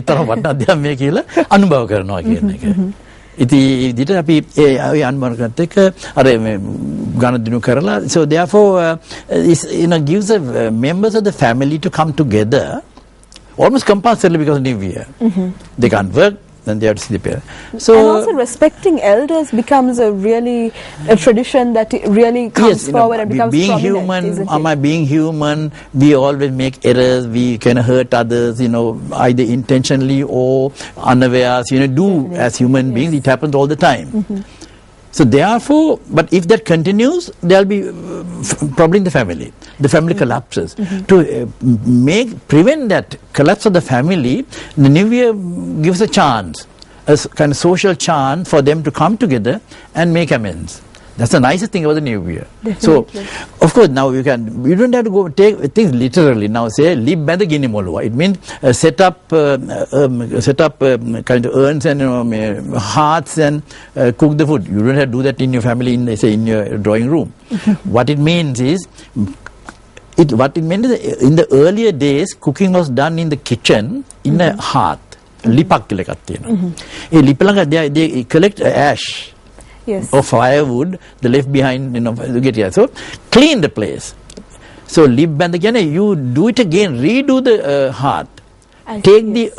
තරම් වටිනා දෙයක් මේ කියලා අනුභව කරනවා කියන එක. ඉතින් ඊට අපි ඒ අනුමාන කරත් එක්ක අර මේ ගණදිනු කරලා so therefore gives the members of the family to come together almost compulsorily because of New Year. They can't work, then they have to sleep here. So and also respecting elders becomes a tradition that really comes forward and becomes being prominent, human. Being human, we always make errors. We can hurt others, either intentionally or unawares. As human beings, it happens all the time. So therefore, but if that continues, there will be problem in the family. The family collapses. To prevent that collapse of the family, the New Year gives a chance, a kind of social chance for them to come together and make amends. That's the nicest thing about the New Year. Definitely. So, of course, now you don't have to go take things literally. Now say, live by the gmsl. It means set up kind of urns and hearths and cook the food. You don't have to do that in your family, in your drawing room. What it means is, in the earlier days, cooking was done in the kitchen in a hearth. Lipak කියලා එකක් තියෙනවා. ඒ ලිප ළඟ they collect ash. Yes. Or firewood, they left behind, you get here. So, clean the place. So, lip band again, you do it again, redo the hearth. Take the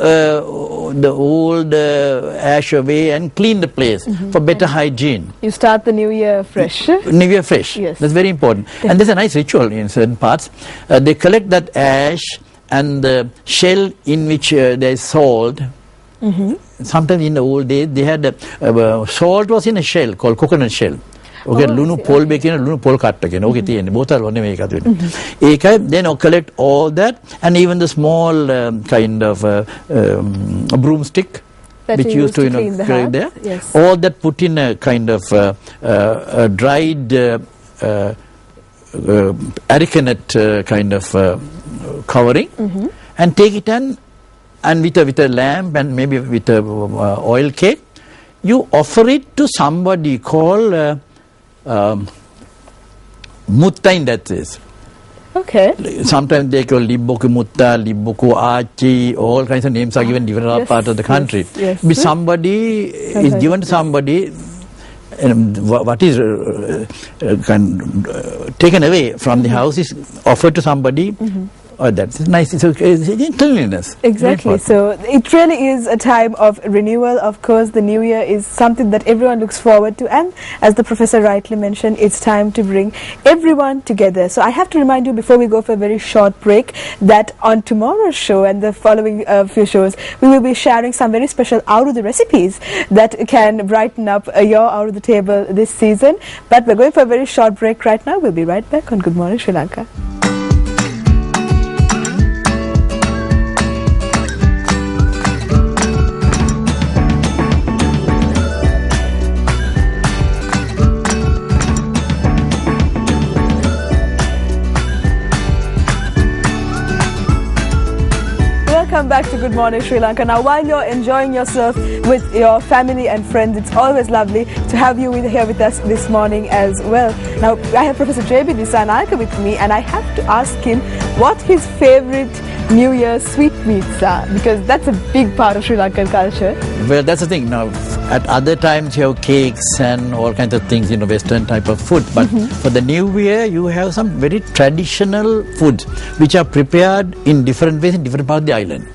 old ash away and clean the place for better hygiene. You start the new year fresh. New year fresh. Yes. That's very important. And there's a nice ritual in certain parts. They collect that ash and the shell in which there is salt. Sometimes in the old days they had salt was in a shell called coconut shell. Okay, lunu pol be කියන lunu pol katta කියන. ඕකේ තියෙන්නේ බෝතල් වල නෙමෙයි එකතු වෙන්නේ. ඒකයි then collect all that and even the small kind of broomstick that which used to collect there. Yes. All that put in a kind of dried arecanut kind of covering and take it and with a lamp and maybe with a oil cake, you offer it to somebody called Mutta in that case. Okay. Sometimes they call Libboku Mutta, Libboku Achi, all kinds of names are given in different parts of the country. Yes. But somebody is given to somebody, what is taken away from the house is offered to somebody. Oh, that's nice. It's cleanliness. Exactly. So it really is a time of renewal. Of course, the new year is something that everyone looks forward to. And as the professor rightly mentioned, it's time to bring everyone together. So I have to remind you before we go for a very short break that on tomorrow's show and the following few shows, we will be sharing some very special out of the recipes that can brighten up your out of the table this season. But we're going for a very short break right now. We'll be right back on Good Morning Sri Lanka. Welcome back to Good Morning Sri Lanka. Now, while you're enjoying yourself with your family and friends, it's always lovely to have you here with us this morning as well. Now, I have Professor J.B. Dissanayake with me, and I have to ask him what his favorite New Year's sweetmeats are, because that's a big part of Sri Lankan culture. Well, that's the thing. Now, at other times you have cakes and all kinds of things, Western type of food. But for the New Year, you have some very traditional foods which are prepared in different ways in different parts of the island.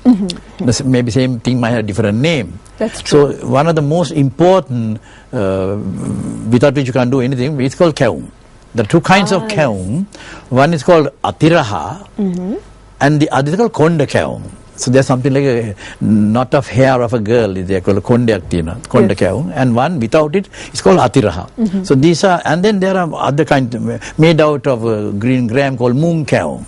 Maybe same thing might have a different name. That's true. So one of the most important, without which you can't do anything, it's called keum. There are two kinds of keum. One is called atiraha, and the other is called konda keum. So there's something like a knot of hair of a girl, they call konda keum, and one without it is called atiraha. So these are, and then there are other kinds made out of green gram called moong keum.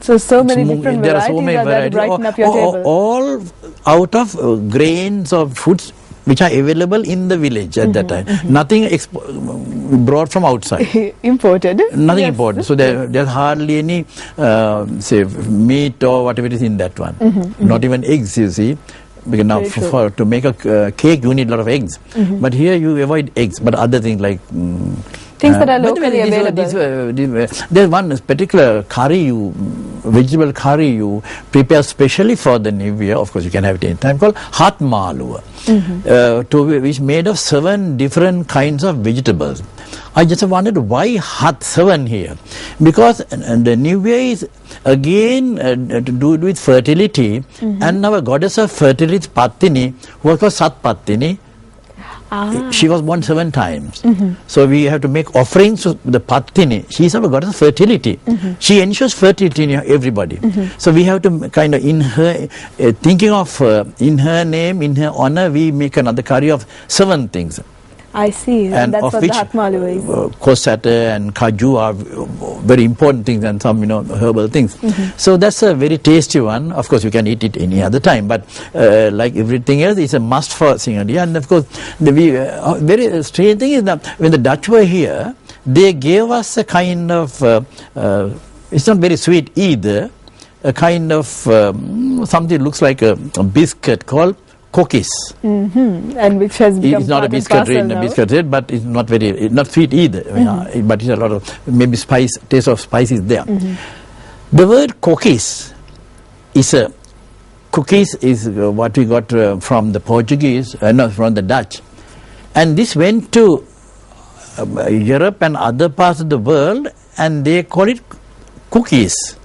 So many different varieties that brighten up your table. All out of grains of foods which are available in the village at that time. Nothing brought from outside. Imported. Nothing imported. So there's hardly any, say, meat or whatever it is in that one. Not even eggs, you see. Because now to make a cake, you need a lot of eggs. But here you avoid eggs, but other things like Things that are But locally available. There's one particular curry, vegetable curry you prepare specially for the New Year. Of course, you can have it any time, called hat maluwa, which is made of 7 different kinds of vegetables. I just wondered why hat 7 here, because the New Year is again to do with fertility, and our goddess of fertility, Pattini, who was called Sat Pattini. She was born 7 times. So we have to make offerings to the Pattini. She is our goddess of fertility. She ensures fertility in everybody. So we have to kind of, in her, thinking of in her name, in her honor, we make another curry of 7 things. I see, and that's what the hat maluwa is. Kosata and kaju are very important things, and some herbal things. So that's a very tasty one. Of course, you can eat it any other time, but like everything else, it's a must for Singhali. And of course, the very strange thing is that when the Dutch were here, they gave us a kind of it's not very sweet either, a kind of something that looks like a biscuit called cookies, and which has become it's not a biscuit, but it's not very not sweet either. But it's a lot of maybe taste of spice is there. The word cookies is what we got from the Portuguese, no, from the Dutch, and this went to Europe and other parts of the world, and they call it cookies.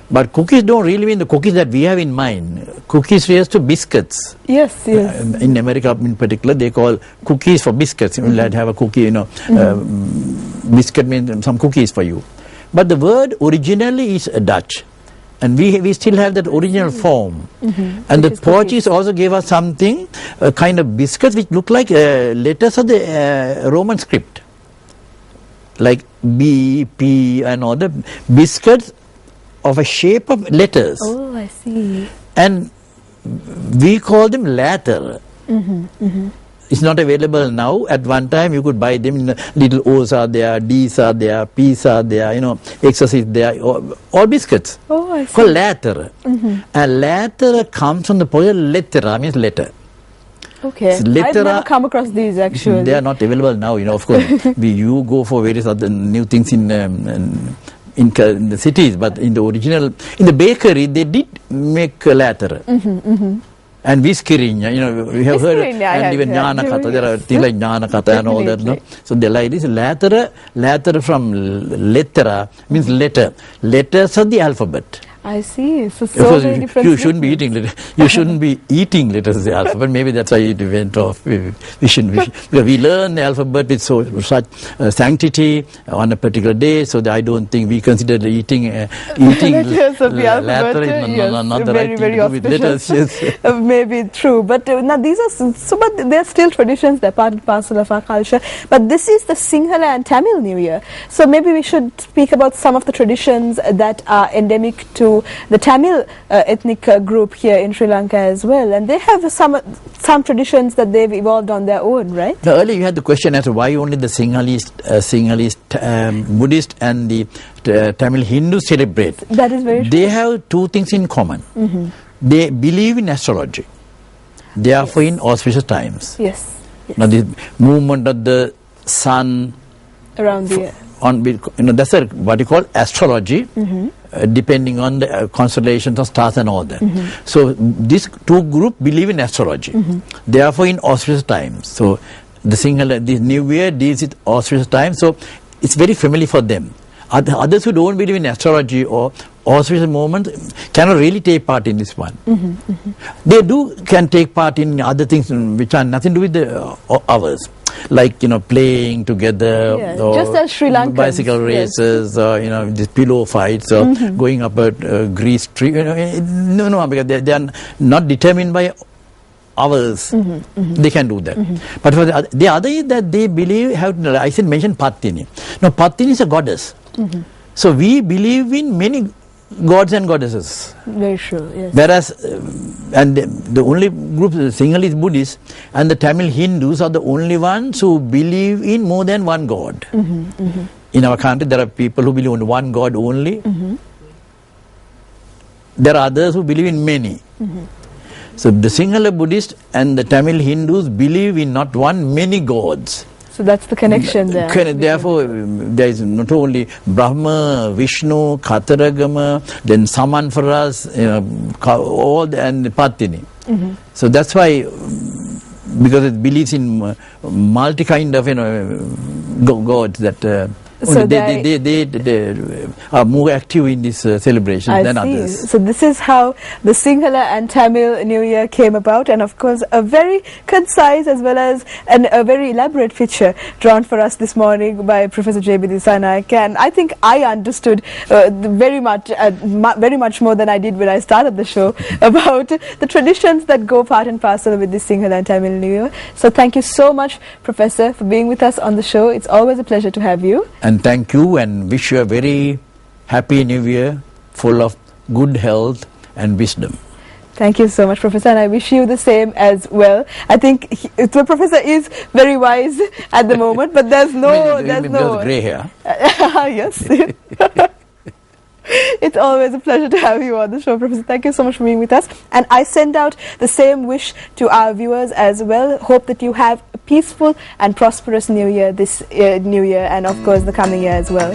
But cookies don't really mean the cookies that we have in mind. Cookies refers to biscuits. Yes, yes. In America in particular, they call cookies for biscuits. You will have a cookie, biscuit means some cookies for you. But the word originally is Dutch. And we still have that original form. And the Portuguese also gave us something, a kind of biscuits which look like letters of the Roman script. Like B, P and all the biscuits of a shape of letters. Oh, I see. And we call them latter. It's not available now. At one time you could buy them. Little O's are there, D's are there, P's are there, X's is there, all biscuits. Oh, I see. Called latter. And latter comes from the Polish lettera, means letter. Okay, so I've never come across these actually. They are not available now, of course. You go for various other new things in the cities, but in the original, in the bakery, they did make a latter. And whiskerinya, we have heard, and even jnana kata, there are things like jnana kata and all that, no? So they like this latter from lettera means letter, letters of the alphabet. I see. So many different. You shouldn't be eating letters. You shouldn't be eating letters of the alphabet. Maybe that's why it went off. We shouldn't. Because we learn the alphabet with such sanctity on a particular day. So that I don't think we consider eating letters of the alphabet. Not the right thing to do with letters. Yes. Maybe true, but now these are but they are still traditions. They're part and parcel of our culture. But this is the Sinhala and Tamil New Year. So maybe we should speak about some of the traditions that are endemic to the Tamil ethnic group here in Sri Lanka as well, and they have some traditions that they've evolved on their own, right? Now, earlier you had the question as to why only the Sinhalese Buddhist and the Tamil Hindu celebrate. That is very true. They have 2 things in common. They believe in astrology, therefore in auspicious times. Yes. Now the movement of the sun around the that's what you call astrology, depending on the constellations of stars and all that. So these 2 groups believe in astrology, therefore in auspicious times. So the New Year deals with auspicious times, so it's very familiar for them. Others who don't believe in astrology or auspicious moments cannot really take part in this one. They can take part in other things which are nothing to do with the ours. Like playing together, or just as Sri Lankans, bicycle races, or these pillow fights, or going up a grease tree. No, because they are not determined by ours. They can do that. But for the other is that they believe, I said mention Pattini. Now Pattini is a goddess. So we believe in many gods and goddesses. Very true, yes. Whereas, and the only group, the Sinhalese Buddhists and the Tamil Hindus are the only ones who believe in more than one god. In our country, there are people who believe in one god only. There are others who believe in many. So the Sinhala Buddhists and the Tamil Hindus believe in not one, many gods. So that's the connection there. Therefore, there is not only Brahma, Vishnu, Kataragama, then Saman for us, all, and Patini. So that's why, because it believes in multi-kind of gods that so they are more active in this celebration than others. So this is how the Sinhala and Tamil New Year came about, and of course a very concise as well as a very elaborate picture drawn for us this morning by Professor J.B. Disanayak. And I think I understood very much more than I did when I started the show about the traditions that go part and parcel with the Sinhala and Tamil New Year. So thank you so much, Professor, for being with us on the show. It's always a pleasure to have you. And thank you, and wish you a very happy New Year, full of good health and wisdom. Thank you so much, Professor, and I wish you the same as well. I think the Professor is very wise at the moment, but there's no... there's grey hair. Yes. It's always a pleasure to have you on the show, Professor. Thank you so much for being with us. And I send out the same wish to our viewers as well. Hope that you have a peaceful and prosperous New Year this New Year, and of course the coming year as well.